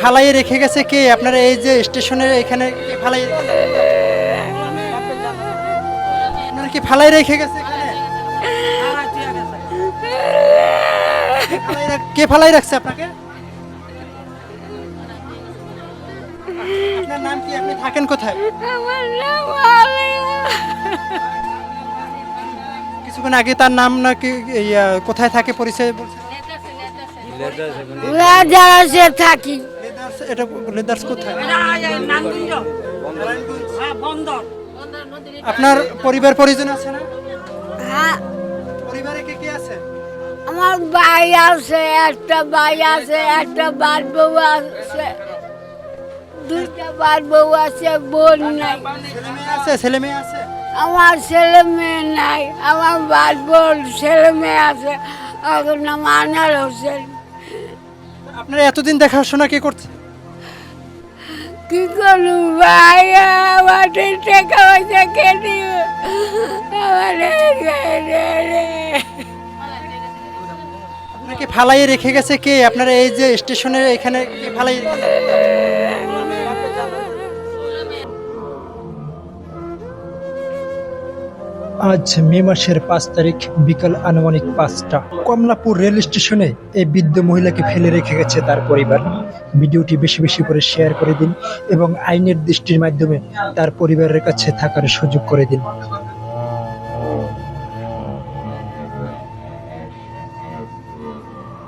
ফালাইয়ে রেখে গেছে কে? আপনারা এই যে স্টেশনের এখানে কে ফালাই, আপনারা কি ফালাই রেখে গেছে এখানে? কে ফালাই রাখছে আপনাকে? আপনার নাম কি? আপনি থাকেন কোথায়? কিছুক্ষণ আগে তার নাম নাকি কোথায় থাকে পরিচয় বলছেন? রাজারাসে থাকি। এটা লেদার্স কোথায়? আপনার পরিবার পরিজন আছে না? হ্যাঁ, পরিবারে কে কে আছে? আমার ভাই আছে, একটা ভাই আছে, একটা বার বউ আছে, দুইটা বার বউ আছে, বোন নাই। ছেলে মেয়ে আছে? ছেলে মেয়ে আছে? আমার ছেলে মেয়ে নাই, আমার বার বোন ছেলে মেয়ে আছে। ওর নাম আনার হোসেন। আপনারা এতদিন দেখাশোনা কে করছে? কি করবো ভাই, আমার টাকা পয়সা কে দিবে? আপনাকে ফালাইয়ে রেখে গেছে কে? আপনারা এই যে স্টেশনের এখানে কে ফালাই? আজ মে মাসের 5 তারিখ বিকাল আনুমানিক 5টা কমলাপুর রেল স্টেশনে এই বৃদ্ধ মহিলাকে ফেলে রেখে গেছে তার পরিবার। ভিডিওটি বেশি বেশি করে শেয়ার করে দিন এবং আইনের দৃষ্টির মাধ্যমে তার পরিবারের কাছে থাকার সুযোগ করে দিন।